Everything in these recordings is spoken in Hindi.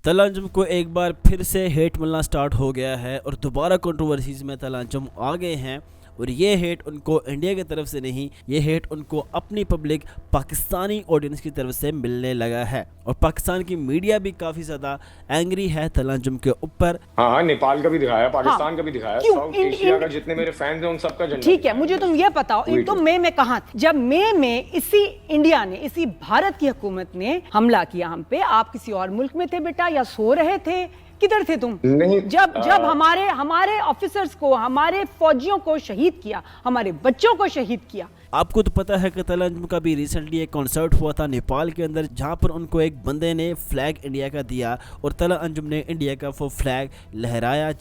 तलांजुम को एक बार फिर से हेट मिलना स्टार्ट हो गया है और दोबारा कंट्रोवर्सीज में तलांजुम आ गए हैं। और ये हेट उनको इंडिया की तरफ से नहीं, ये हेट उनको अपनी पब्लिक पाकिस्तानी ऑडियंस की तरफ से मिलने लगा है। और पाकिस्तान की मीडिया भी काफ़ी ज़्यादा एंग्री है तलांजुम के ऊपर। हाँ हाँ, नेपाल का भी दिखाया, पाकिस्तान का भी दिखाया, क्यों? साउथ एशिया का जितने मेरे फैंस हैं उन सबका झंडा। ठीक है, मुझे तुम ये बताओ, इन तो मई में कहाँ थे? जब मई में इसी इंडिया ने, इसी भारत की हुकूमत ने हमला किया हम पे, आप किसी और मुल्क में थे बेटा, या सो रहे थे? किधर थे तुम? नहीं, जब हमारे ऑफिसर्स को, हमारे फौजियों को शहीद किया, हमारे बच्चों को शहीद किया। आपको तो पता है कि तलांजुम का भी रिसेंटली एक कॉन्सर्ट हुआ था नेपाल के अंदर, जहां पर उनको एक बंदे ने फ्लैग इंडिया का दिया और तलांजुम ने इंडिया का वो फ्लैग लहराया,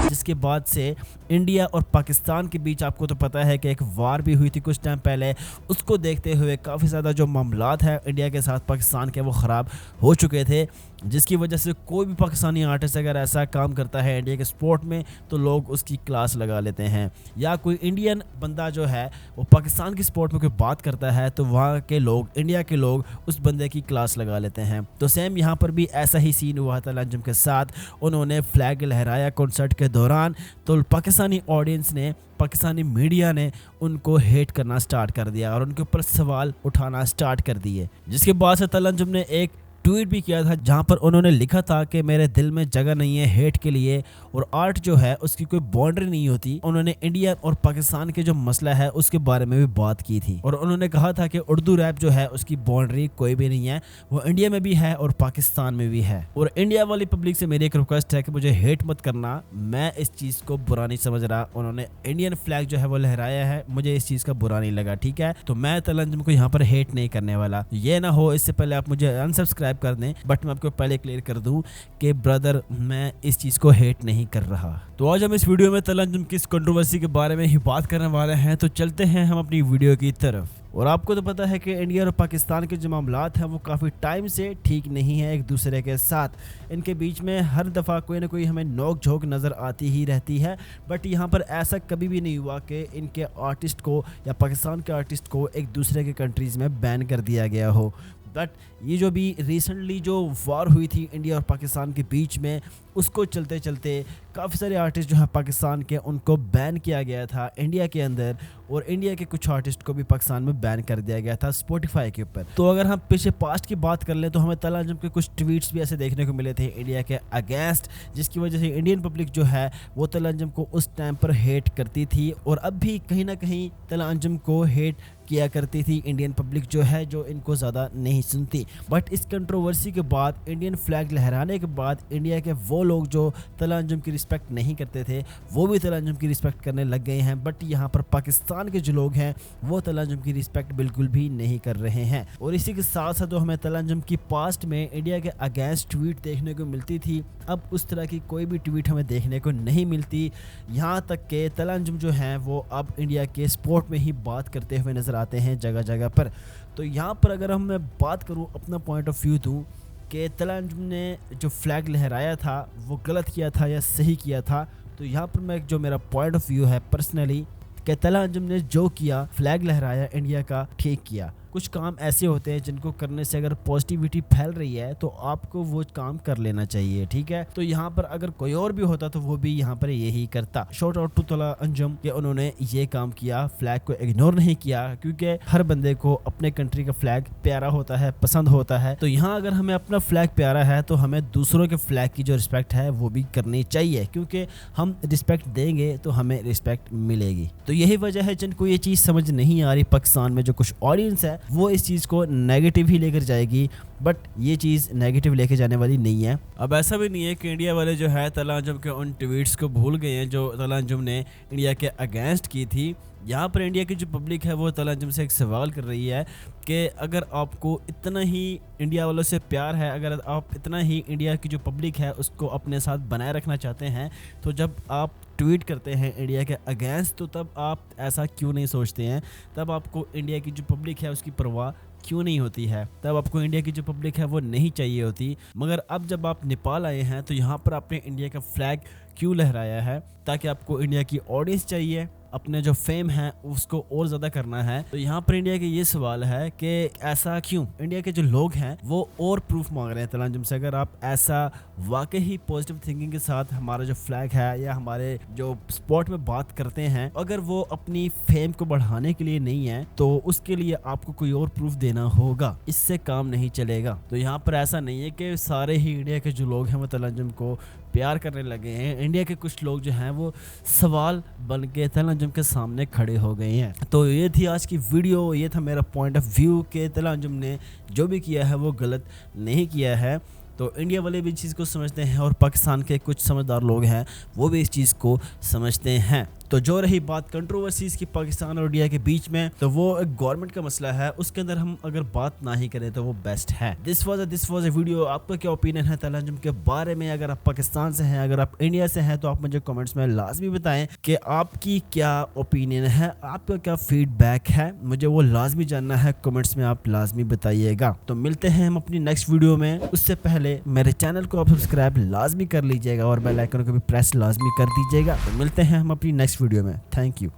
जिसके बाद से इंडिया और पाकिस्तान के बीच आपको तो पता है कि एक वार भी हुई थी कुछ टाइम पहले। उसको देखते हुए काफ़ी ज़्यादा जो मामलात हैं इंडिया के साथ पाकिस्तान के वो ख़राब हो चुके थे, जिसकी वजह से कोई भी पाकिस्तानी आर्टिस्ट अगर ऐसा काम करता है इंडिया के स्पोर्ट में तो लोग उसकी क्लास लगा लेते हैं। या कोई इंडियन बंदा जो है वो पाकिस्तान की स्पोर्ट में कोई बात करता है तो वहाँ के लोग, इंडिया के लोग उस बंदे की क्लास लगा लेते हैं। तो सेम यहाँ पर भी ऐसा ही सीन हुआ था तलांजुम के साथ। उन्होंने फ्लैग लहराया कॉन्सर्ट के दौरान, तो पाकिस्तानी ऑडियंस ने, पाकिस्तानी मीडिया ने उनको हेट करना स्टार्ट कर दिया और उनके ऊपर सवाल उठाना स्टार्ट कर दिए। जिसके बाद से तलांजुम ने एक ट्वीट भी किया था जहां पर उन्होंने लिखा था कि मेरे दिल में जगह नहीं है हेट के लिए, और आर्ट जो है उसकी कोई बाउंड्री नहीं होती। उन्होंने इंडिया और पाकिस्तान के जो मसला है उसके बारे में भी बात की थी और उन्होंने कहा था कि उर्दू रैप जो है उसकी बाउंड्री कोई भी नहीं है, वो इंडिया में भी है और पाकिस्तान में भी है। और इंडिया वाली पब्लिक से मेरी एक रिक्वेस्ट है कि मुझे हेट मत करना, मैं इस चीज को बुरा नहीं समझ रहा। उन्होंने इंडियन फ्लैग जो है वो लहराया है, मुझे इस चीज का बुरा नहीं लगा, ठीक है। तो मैं तलांजुम को यहाँ पर हेट नहीं करने वाला। ये ना हो इससे पहले आप मुझे अनसब्सक्राइब कर दें, बट मैं आपको पहले क्लियर कर दूं कि ब्रदर मैं इस चीज को हेट नहीं कर रहा। तो आज हम इस वीडियो में तलांजुम की इस कंट्रोवर्सी के बारे में ही बात करने वाले हैं। तो चलते हैं हम अपनी वीडियो की तरफ। और आपको तो पता है कि इंडिया और पाकिस्तान के जो मामलात हैं वो काफ़ी टाइम से ठीक नहीं है एक दूसरे के साथ। इनके बीच में हर दफ़ा कोई ना कोई हमें नोक झोंक नज़र आती ही रहती है, बट यहाँ पर ऐसा कभी भी नहीं हुआ कि इनके आर्टिस्ट को या पाकिस्तान के आर्टिस्ट को एक दूसरे के कंट्रीज़ में बैन कर दिया गया हो। बट ये जो भी रिसेंटली जो वार हुई थी इंडिया और पाकिस्तान के बीच में, उसको चलते चलते काफ़ी सारे आर्टिस्ट जो हैं पाकिस्तान के उनको बैन किया गया था इंडिया के अंदर, और इंडिया के कुछ आर्टिस्ट को भी पाकिस्तान में बैन कर दिया गया था स्पॉटिफाई के ऊपर। तो अगर हम पीछे पास्ट की बात कर लें तो हमें तलांजुम के कुछ ट्वीट्स भी ऐसे देखने को मिले थे इंडिया के अगेंस्ट, जिसकी वजह से इंडियन पब्लिक जो है वो तलांजुम को उस टाइम पर हेट करती थी और अब भी कहीं ना कहीं तलांजुम को हेट किया करती थी इंडियन पब्लिक जो है, जो इनको ज़्यादा नहीं सुनती। बट इस कंट्रोवर्सी के बाद, इंडियन फ्लैग लहराने के बाद, इंडिया के वो लोग जो तलांजुम की रिस्पेक्ट नहीं करते थे वो भी तलांजुम की रिस्पेक्ट करने लग गए हैं। बट यहाँ पर पाकिस्तान के जो लोग हैं वो तलांजुम की रिस्पेक्ट बिल्कुल भी नहीं कर रहे हैं। और इसी के साथ साथ जो हमें तलांजुम की पास्ट में इंडिया के अगेंस्ट ट्वीट देखने को मिलती थी, अब उस तरह की कोई भी ट्वीट हमें देखने को नहीं मिलती। यहाँ तक कि तलांजुम जो हैं वो अब इंडिया के स्पोर्ट में ही बात करते हुए नजर आते हैं जगह जगह पर। तो यहाँ पर अगर हम मैं बात करूँ, अपना पॉइंट ऑफ व्यू दूँ कि तलांजुम ने जो फ्लैग लहराया था वो गलत किया था या सही किया था, तो यहाँ पर मैं जो मेरा पॉइंट ऑफ व्यू है पर्सनली कि तलांजुम ने जो किया, फ्लैग लहराया इंडिया का, ठीक किया। कुछ काम ऐसे होते हैं जिनको करने से अगर पॉजिटिविटी फैल रही है तो आपको वो काम कर लेना चाहिए, ठीक है। तो यहाँ पर अगर कोई और भी होता तो वो भी यहाँ पर यही करता। शॉर्ट आउट टू तलांजुम कि उन्होंने ये काम किया, फ्लैग को इग्नोर नहीं किया, क्योंकि हर बंदे को अपने कंट्री का फ्लैग प्यारा होता है, पसंद होता है। तो यहाँ अगर हमें अपना फ्लैग प्यारा है तो हमें दूसरों के फ्लैग की जो रिस्पेक्ट है वो भी करनी चाहिए, क्योंकि हम रिस्पेक्ट देंगे तो हमें रिस्पेक्ट मिलेगी। तो यही वजह है जिनको ये चीज़ समझ नहीं आ रही पाकिस्तान में जो कुछ ऑडियंस है वो इस चीज़ को नेगेटिव ही लेकर जाएगी, बट ये चीज़ नेगेटिव लेके जाने वाली नहीं है। अब ऐसा भी नहीं है कि इंडिया वाले जो है तलांजुम के उन ट्वीट्स को भूल गए हैं जो तलांजुम ने इंडिया के अगेंस्ट की थी। यहाँ पर इंडिया की जो पब्लिक है वो तलांजुम से एक सवाल कर रही है कि अगर आपको इतना ही इंडिया वालों से प्यार है, अगर आप इतना ही इंडिया की जो पब्लिक है उसको अपने साथ बनाए रखना चाहते हैं, तो जब आप ट्वीट करते हैं इंडिया के अगेंस्ट तो तब आप ऐसा क्यों नहीं सोचते हैं? तब आपको इंडिया की जो पब्लिक है उसकी परवाह क्यों नहीं होती है? तब आपको इंडिया की जो पब्लिक है वो नहीं चाहिए होती। मगर अब जब आप नेपाल आए हैं तो यहाँ पर आपने इंडिया का फ्लैग क्यों लहराया है, ताकि आपको इंडिया की ऑडियंस चाहिए, अपने जो फेम है उसको और ज़्यादा करना है। तो यहाँ पर इंडिया के ये सवाल है कि ऐसा क्यों, इंडिया के जो लोग हैं वो और प्रूफ मांग रहे हैं तलंजुम से। अगर आप ऐसा वाकई ही पॉजिटिव थिंकिंग के साथ हमारा जो फ्लैग है या हमारे जो स्पॉट में बात करते हैं, अगर वो अपनी फेम को बढ़ाने के लिए नहीं है तो उसके लिए आपको कोई और प्रूफ देना होगा, इससे काम नहीं चलेगा। तो यहाँ पर ऐसा नहीं है कि सारे ही इंडिया के जो लोग हैं वो तलंजुम को प्यार करने लगे हैं। इंडिया के कुछ लोग जो हैं वो सवाल बन के तलंजुम के सामने खड़े हो गए हैं। तो ये थी आज की वीडियो, ये था मेरा पॉइंट ऑफ व्यू कि तलंजुम ने जो भी किया है वो गलत नहीं किया है। तो इंडिया वाले भी इस चीज़ को समझते हैं और पाकिस्तान के कुछ समझदार लोग हैं वो भी इस चीज़ को समझते हैं। तो जो रही बात कंट्रोवर्सीज की पाकिस्तान और इंडिया के बीच में, तो वो एक गवर्नमेंट का मसला है, उसके अंदर हम अगर बात ना ही करें तो वो बेस्ट है। This was a video. आपका क्या ओपिनियन है तलंजुम के बारे में? अगर आप पाकिस्तान से हैं, अगर आप इंडिया से हैं, तो आप मुझे कमेंट्स में लाजमी बताएं कि आपकी क्या ओपिनियन है, आपका क्या फीडबैक है, मुझे वो लाजमी जानना है। कमेंट्स में आप लाजमी बताइएगा। तो मिलते हैं हम अपनी नेक्स्ट वीडियो में। उससे पहले मेरे चैनल को आप सब्सक्राइब लाजमी कर लीजिएगा और बेल आइकन को भी प्रेस लाजमी कर दीजिएगा। तो मिलते हैं हम अपनी नेक्स्ट वीडियो में। Thank you.